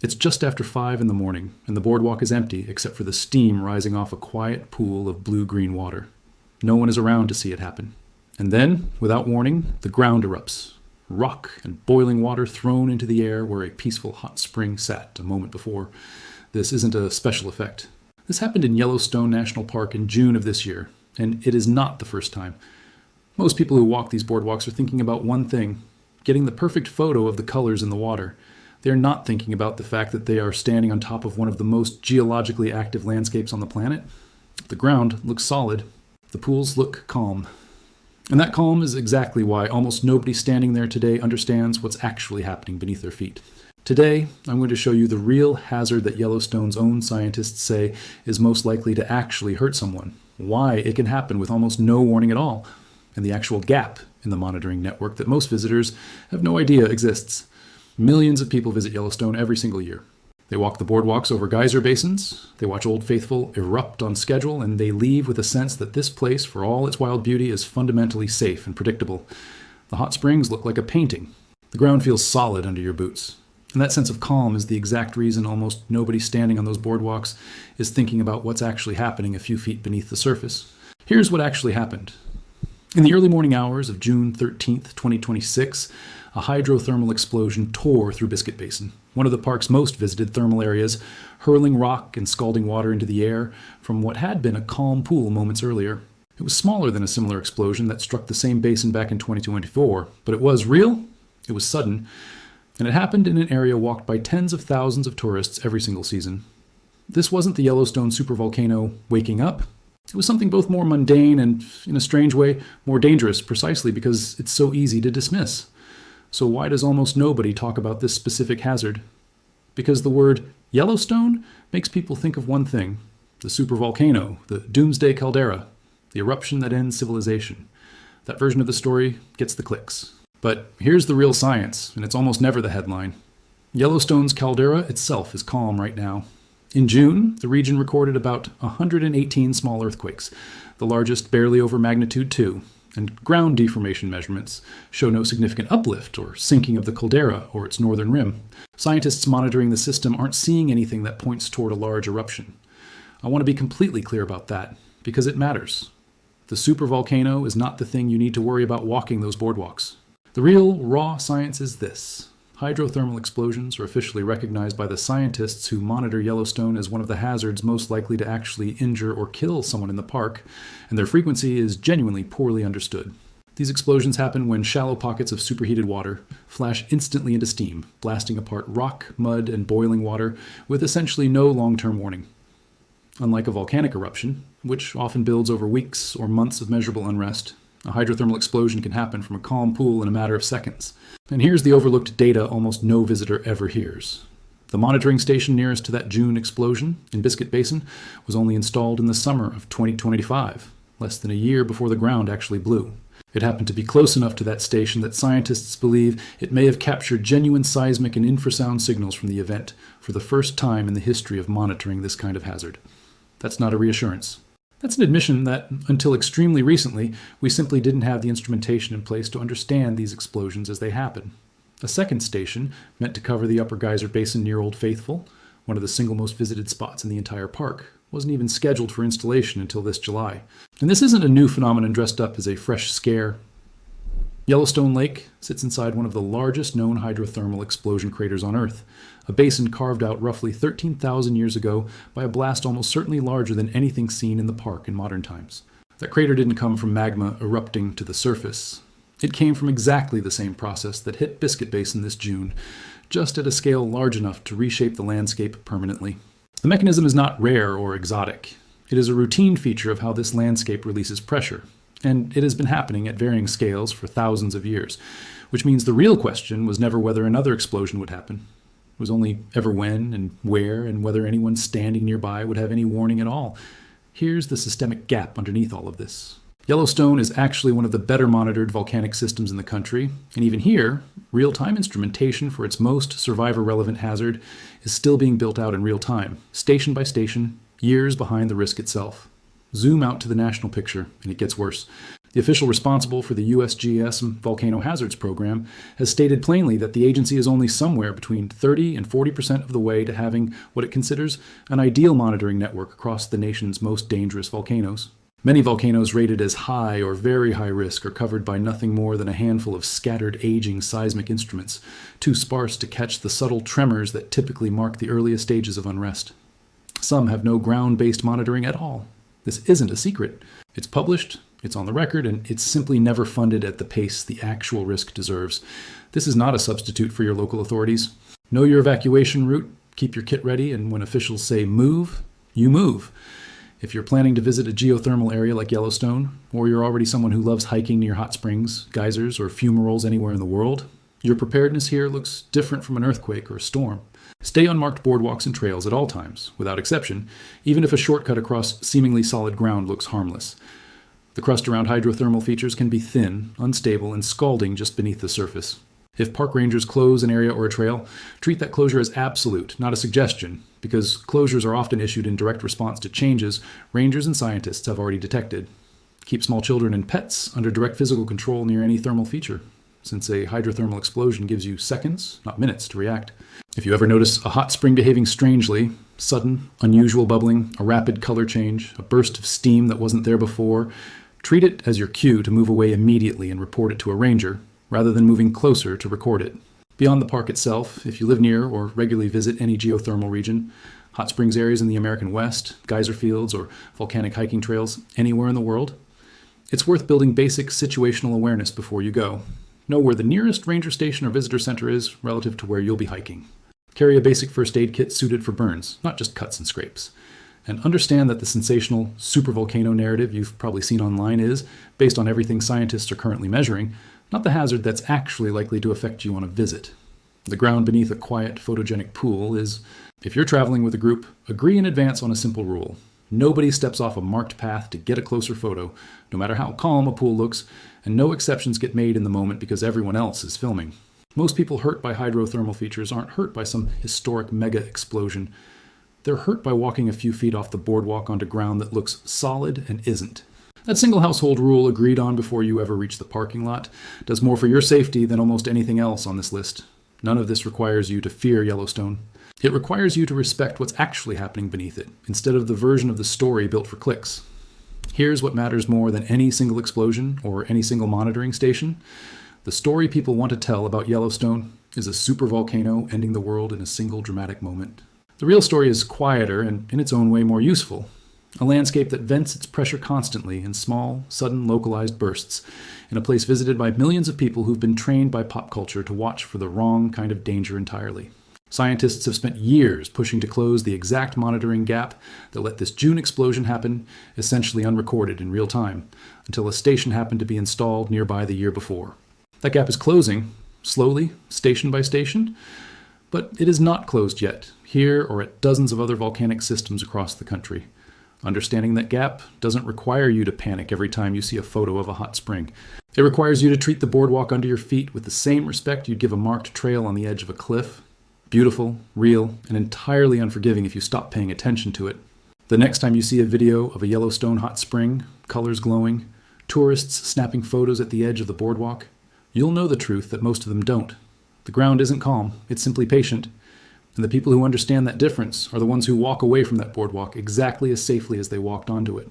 It's just after 5 in the morning, and the boardwalk is empty except for the steam rising off a quiet pool of blue-green water. No one is around to see it happen. And then, without warning, the ground erupts. Rock and boiling water thrown into the air where a peaceful hot spring sat a moment before. This isn't a special effect. This happened in Yellowstone National Park in June of this year, and it is not the first time. Most people who walk these boardwalks are thinking about one thing: getting the perfect photo of the colors in the water. They're not thinking about the fact that they are standing on top of one of the most geologically active landscapes on the planet. The ground looks solid. The pools look calm. And that calm is exactly why almost nobody standing there today understands what's actually happening beneath their feet. Today, I'm going to show you the real hazard that Yellowstone's own scientists say is most likely to actually hurt someone, why it can happen with almost no warning at all, and the actual gap in the monitoring network that most visitors have no idea exists. Millions of people visit Yellowstone every single year. They walk the boardwalks over geyser basins, they watch Old Faithful erupt on schedule, and they leave with a sense that this place, for all its wild beauty, is fundamentally safe and predictable. The hot springs look like a painting. The ground feels solid under your boots. And that sense of calm is the exact reason almost nobody standing on those boardwalks is thinking about what's actually happening a few feet beneath the surface. Here's what actually happened. In the early morning hours of June 13th, 2026, a hydrothermal explosion tore through Biscuit Basin, one of the park's most visited thermal areas, hurling rock and scalding water into the air from what had been a calm pool moments earlier. It was smaller than a similar explosion that struck the same basin back in 2024, but it was real, it was sudden, and it happened in an area walked by tens of thousands of tourists every single season. This wasn't the Yellowstone supervolcano waking up. It was something both more mundane and, in a strange way, more dangerous, precisely because it's so easy to dismiss. So why does almost nobody talk about this specific hazard? Because the word Yellowstone makes people think of one thing: the supervolcano, the doomsday caldera, the eruption that ends civilization. That version of the story gets the clicks. But here's the real science, and it's almost never the headline. Yellowstone's caldera itself is calm right now. In June, the region recorded about 118 small earthquakes, the largest barely over magnitude 2, and ground deformation measurements show no significant uplift or sinking of the caldera or its northern rim. Scientists monitoring the system aren't seeing anything that points toward a large eruption. I want to be completely clear about that, because it matters. The supervolcano is not the thing you need to worry about walking those boardwalks. The real, raw science is this. Hydrothermal explosions are officially recognized by the scientists who monitor Yellowstone as one of the hazards most likely to actually injure or kill someone in the park, and their frequency is genuinely poorly understood. These explosions happen when shallow pockets of superheated water flash instantly into steam, blasting apart rock, mud, and boiling water with essentially no long-term warning. Unlike a volcanic eruption, which often builds over weeks or months of measurable unrest, a hydrothermal explosion can happen from a calm pool in a matter of seconds. And here's the overlooked data almost no visitor ever hears. The monitoring station nearest to that June explosion, in Biscuit Basin, was only installed in the summer of 2025, less than a year before the ground actually blew. It happened to be close enough to that station that scientists believe it may have captured genuine seismic and infrasound signals from the event for the first time in the history of monitoring this kind of hazard. That's not a reassurance. That's an admission that, until extremely recently, we simply didn't have the instrumentation in place to understand these explosions as they happen. A second station, meant to cover the upper geyser basin near Old Faithful, one of the single most visited spots in the entire park, wasn't even scheduled for installation until this July. And this isn't a new phenomenon dressed up as a fresh scare. Yellowstone Lake sits inside one of the largest known hydrothermal explosion craters on Earth, a basin carved out roughly 13,000 years ago by a blast almost certainly larger than anything seen in the park in modern times. That crater didn't come from magma erupting to the surface. It came from exactly the same process that hit Biscuit Basin this June, just at a scale large enough to reshape the landscape permanently. The mechanism is not rare or exotic. It is a routine feature of how this landscape releases pressure, and it has been happening at varying scales for thousands of years, which means the real question was never whether another explosion would happen. It was only ever when and where and whether anyone standing nearby would have any warning at all. Here's the systemic gap underneath all of this. Yellowstone is actually one of the better monitored volcanic systems in the country, and even here, real-time instrumentation for its most survivor-relevant hazard is still being built out in real time, station by station, years behind the risk itself. Zoom out to the national picture, and it gets worse. The official responsible for the USGS Volcano Hazards Program has stated plainly that the agency is only somewhere between 30 and 40% of the way to having what it considers an ideal monitoring network across the nation's most dangerous volcanoes. Many volcanoes rated as high or very high risk are covered by nothing more than a handful of scattered aging seismic instruments, too sparse to catch the subtle tremors that typically mark the earliest stages of unrest. Some have no ground-based monitoring at all. This isn't a secret. It's published, it's on the record, and it's simply never funded at the pace the actual risk deserves. This is not a substitute for your local authorities. Know your evacuation route, keep your kit ready, and when officials say move, you move. If you're planning to visit a geothermal area like Yellowstone, or you're already someone who loves hiking near hot springs, geysers, or fumaroles anywhere in the world, your preparedness here looks different from an earthquake or a storm. Stay on marked boardwalks and trails at all times, without exception, even if a shortcut across seemingly solid ground looks harmless. The crust around hydrothermal features can be thin, unstable, and scalding just beneath the surface. If park rangers close an area or a trail, treat that closure as absolute, not a suggestion, because closures are often issued in direct response to changes rangers and scientists have already detected. Keep small children and pets under direct physical control near any thermal feature, since a hydrothermal explosion gives you seconds, not minutes, to react. If you ever notice a hot spring behaving strangely, sudden, unusual bubbling, a rapid color change, a burst of steam that wasn't there before, treat it as your cue to move away immediately and report it to a ranger, rather than moving closer to record it. Beyond the park itself, if you live near or regularly visit any geothermal region, hot springs areas in the American West, geyser fields, or volcanic hiking trails anywhere in the world, it's worth building basic situational awareness before you go. Know where the nearest ranger station or visitor center is relative to where you'll be hiking. Carry a basic first aid kit suited for burns, not just cuts and scrapes. And understand that the sensational supervolcano narrative you've probably seen online is, based on everything scientists are currently measuring, not the hazard that's actually likely to affect you on a visit. The ground beneath a quiet, photogenic pool is, if you're traveling with a group, agree in advance on a simple rule. Nobody steps off a marked path to get a closer photo, no matter how calm a pool looks, and no exceptions get made in the moment because everyone else is filming. Most people hurt by hydrothermal features aren't hurt by some historic mega explosion. They're hurt by walking a few feet off the boardwalk onto ground that looks solid and isn't. That single household rule agreed on before you ever reach the parking lot does more for your safety than almost anything else on this list. None of this requires you to fear Yellowstone. It requires you to respect what's actually happening beneath it, instead of the version of the story built for clicks. Here's what matters more than any single explosion or any single monitoring station. The story people want to tell about Yellowstone is a supervolcano ending the world in a single dramatic moment. The real story is quieter and, in its own way, more useful. A landscape that vents its pressure constantly in small, sudden, localized bursts, in a place visited by millions of people who've been trained by pop culture to watch for the wrong kind of danger entirely. Scientists have spent years pushing to close the exact monitoring gap that let this June explosion happen essentially unrecorded in real time, until a station happened to be installed nearby the year before. That gap is closing, slowly, station by station, but it is not closed yet, here or at dozens of other volcanic systems across the country. Understanding that gap doesn't require you to panic every time you see a photo of a hot spring. It requires you to treat the boardwalk under your feet with the same respect you'd give a marked trail on the edge of a cliff. Beautiful, real, and entirely unforgiving if you stop paying attention to it. The next time you see a video of a Yellowstone hot spring, colors glowing, tourists snapping photos at the edge of the boardwalk, you'll know the truth that most of them don't. The ground isn't calm, it's simply patient. And the people who understand that difference are the ones who walk away from that boardwalk exactly as safely as they walked onto it.